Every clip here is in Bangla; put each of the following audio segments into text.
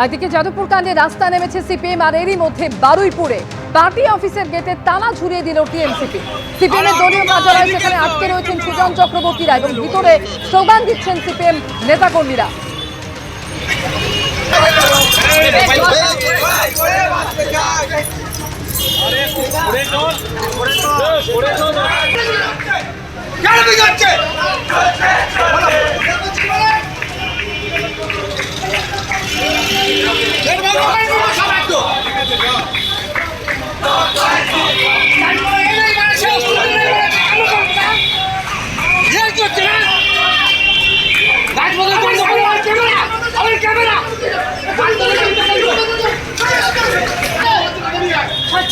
একদিকে যাদবপুর কাণ্ডে রাস্তা নেমেছে সিপিএম, আর এরই মধ্যে বারুইপুরে পার্টি অফিসের গেটে তালা ঝুলিয়ে দিল টিএমসিপি। সিপিএম এর দলীয় কার্যালয়, সেখানে আটকে রয়েছেন সুজন চক্রবর্তীরা এবং ভিতরে স্লোগান দিচ্ছেন সিপিএম নেতাকর্মীরা।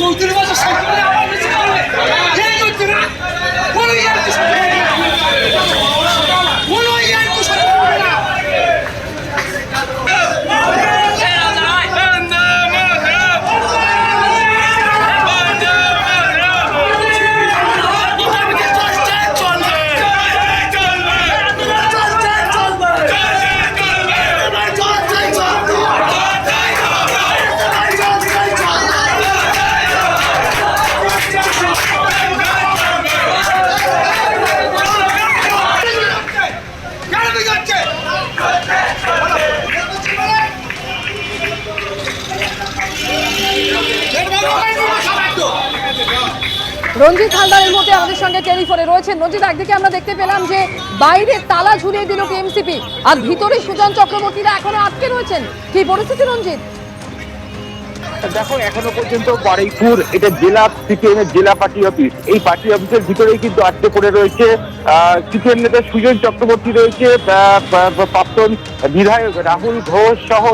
চৌধুরী বছর সরকারে আমার বেশি করবে এই করছে না কোনো ইয়ার কি কোনো ইয়ার কি করবে না। রঞ্জিত হালদার এই মুহূর্তে আমাদের সঙ্গে টেলিফোনে রয়েছেন। রঞ্জিত, একদিকে আমরা দেখতে পেলাম যে বাইরে তালা ঝুলিয়ে দিল টিএমসিপি, আর ভিতরে সুজন চক্রবর্তীরা এখনো আটকে রয়েছেন। কি পরিস্থিতি রঞ্জিত? দেখো, এখনো পর্যন্ত বারুইপুর এটা জেলা সিপিএম এর জেলা পার্টি অফিস, এই পার্টি অফিসের ভিতরেই কিন্তু আটকে পড়ে রয়েছে সিপিএম নেতা সুজন চক্রবর্তী, রয়েছে প্রাক্তন বিধায়ক রাহুল ঘোষ সহ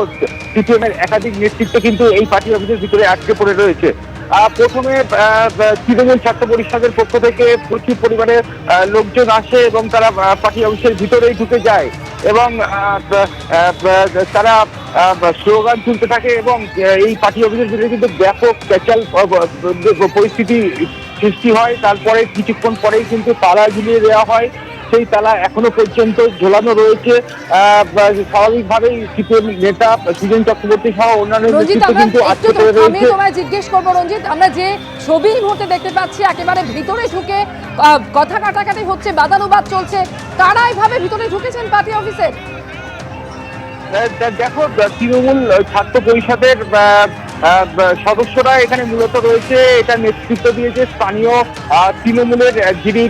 সিপিএম এর একাধিক নেতৃত্ব কিন্তু এই পার্টি অফিসের ভিতরে আটকে পড়ে রয়েছে। প্রথমে তৃণমূল ছাত্র পরিষদের পক্ষ থেকে প্রচুর পরিমাণে লোকজন আসে এবং তারা পার্টি অফিসের ভিতরেই ঢুকে যায় এবং তারা স্লোগান তুলতে থাকে এবং এই পার্টি অফিসের ভিতরে কিন্তু ব্যাপক ক্যাচাল পরিস্থিতি সৃষ্টি হয়। তারপরে কিছুক্ষণ পরেই কিন্তু তালা ঝুলিয়ে দেওয়া হয়, সেই তালা এখনো পর্যন্ত ঝোলানো রয়েছে। স্বাভাবিকভাবেই সিপিএম নেতা সুজন চক্রবর্তী সহ অন্যান্য নেতৃত্ব কিন্তু আটকে পড়ে রয়েছে। তোমায় জিজ্ঞেস করবো রঞ্জিত, আমরা যে ছবি মুহূর্তে দেখতে পাচ্ছি একেবারে ভিতরে ঢুকে কথা কাটাকাটি হচ্ছে, বাদানুবাদ চলছে, কারা এইভাবে ভিতরে ঢুকেছেন পার্টি অফিসের? দেখো, তৃণমূল ছাত্র পরিষদের সদস্যরা এখানে মূলত রয়েছে। এটা নেতৃত্ব দিয়েছে স্থানীয় তৃণমূলের যিনি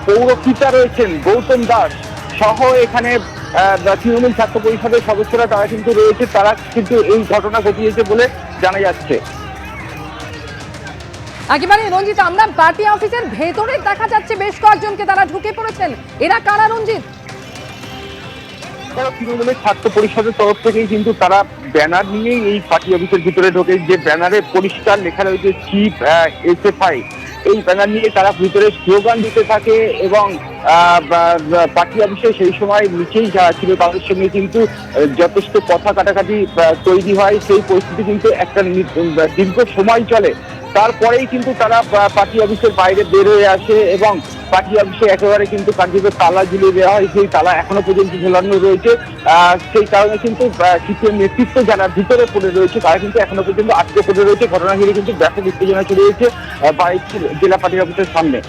পৌরপিতা রয়েছেন গৌতম দাস সহ এখানে তৃণমূল ছাত্র পরিষদের সদস্যরা তারা কিন্তু রয়েছে, তারা কিন্তু এই ঘটনা ঘটিয়েছে বলে জানা যাচ্ছে। একেবারে রঞ্জিত, আমরা পার্টি অফিসের ভেতরে দেখা যাচ্ছে বেশ কয়েকজনকে, তারা ঢুকে পড়েছেন। এরা কারা রঞ্জিত? তৃণমূলের ছাত্র পরিষদের তরফ থেকেই কিন্তু তারা ব্যানার নিয়েই এই পার্টি অফিসের ভিতরে ঢোকে, যে ব্যানারে পরিষ্কার লেখা রয়েছে চিফ এসএফআই। এই ব্যানার নিয়ে তারা ভিতরে স্লোগান দিতে থাকে এবং পার্টি অফিসে সেই সময় নিচেই যারা ছিল তাদের সঙ্গে কিন্তু যথেষ্ট কথা কাটাকাটি তৈরি হয়। সেই পরিস্থিতি কিন্তু একটা দীর্ঘ সময় চলে, তারপরেই কিন্তু তারা পার্টি অফিসের বাইরে বের হয়ে আসে এবং পার্টি অফিসে একেবারে কিন্তু কার্যত তালা ঝুলিয়ে দেওয়া হয়, সেই তালা এখনো পর্যন্ত ঝুলানো রয়েছে। সেই কারণে কিন্তু সিপিএম নেতৃত্ব যারা ভিতরে পড়ে রয়েছে তারা কিন্তু এখনো পর্যন্ত আটকে পড়ে রয়েছে। ঘটনা ঘিরে কিন্তু ব্যাপক উত্তেজনা ছড়িয়েছে বারুইপুর জেলা পার্টি অফিসের সামনে।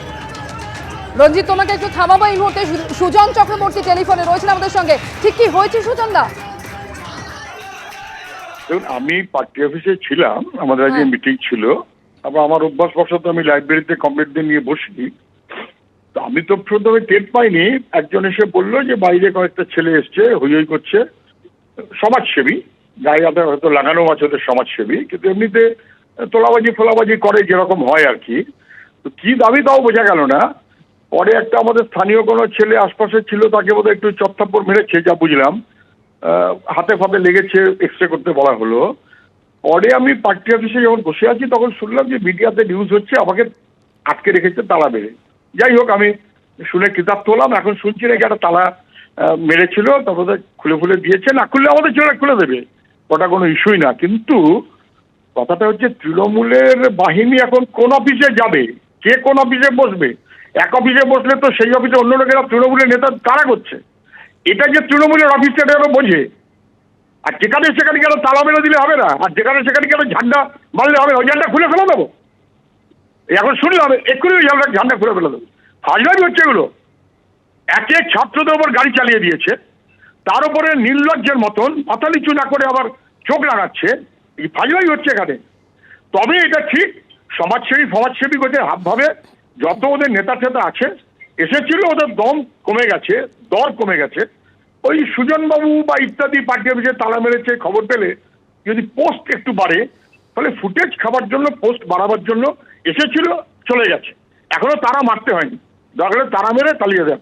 রঞ্জিত, তোমাকে একটু থামাবো এই মুহূর্তে। সুজন চক্রবর্তী টেলিফোনে রয়েছেন আমাদের সঙ্গে। ঠিক কি হয়েছে সুজন দা? দেখুন, আমি পার্টি অফিসে ছিলাম, আমাদের আজকে মিটিং ছিল। আবার আমার অভ্যাসবশত আমি লাইব্রেরিতে কমপ্লিটদের নিয়ে বসি। তো আমি তো প্রথমে টের পাইনি, একজন এসে বললো যে বাইরে কয়েকটা ছেলে এসছে, হই হই করছে, সমাজসেবী, গায়ে হাতে হয়তো লাগানো আছে ওদের সমাজসেবী, কিন্তু এমনিতে তোলাবাজি ফোলাবাজি করে যেরকম হয় আর কি। তো কি দাবি তাও বোঝা গেল না। পরে একটা আমাদের স্থানীয় কোনো ছেলে আশপাশে ছিল, তাকে বোধহয় একটু চত্থাপ্পড় মেরেছে যা বুঝলাম, হাতে ফাতে লেগেছে, এক্সরে করতে বলা হলো। পরে আমি পার্টি অফিসে যখন বসে আছি তখন শুনলাম যে মিডিয়াতে নিউজ হচ্ছে আমাকে আটকে রেখেছে তালা মেরে। যাই হোক, আমি শুনে কিতাব তোলাম, এখন শুনছি নাকি একটা তালা মেরেছিল, তারপরে খুলে খুলে দিয়েছে। না খুললে আমাদের জন্য খুলে দেবে, ওটা কোনো ইস্যুই না। কিন্তু কথাটা হচ্ছে তৃণমূলের বাহিনী এখন কোন অফিসে যাবে, কে কোন অফিসে বসবে? এক অফিসে বসলে তো সেই অফিসে অন্য লোকেরা তৃণমূলের নেতা তারা করছে। এটা যে তৃণমূলের অফিস সেটা বোঝে, আর যেখানে সেখানে কেন তালা মেরে দিলে হবে না, আর যেখানে সেখানে কেন ঝান্ডা মারলে হবে, ওই ঝান্ডা খুলে ফেলে দেবো। এখন শুনলাম এক্ষুনি ওই ঝান্ডা খুলে ফেলে দেবো। ফাজলামি হচ্ছে এগুলো। একে ছাত্রদের ওপর গাড়ি চালিয়ে দিয়েছে, তার উপরে নির্লজ্জের মতন মাথা নিচু না করে আবার চোখ লাগাচ্ছে। এই ফাজলামি হচ্ছে এখানে। তবে এটা ঠিক, সমাজসেবী করতে ভাবে যত ওদের নেতা টেতা আছে এসেছিল, ওদের দম কমে গেছে, দর কমে গেছে। ওই সুজনবাবু বা ইত্যাদি পার্টি অফিসে তালা মেরেছে খবর পেলে যদি পোস্ট একটু বাড়ে, তাহলে ফুটেজ খাবার জন্য, পোস্ট বাড়াবার জন্য এসেছিল, চলে গেছে। এখনো তারা মারতে হয়নি, দরকার হলে তারা মেরে তালিয়ে দেয়।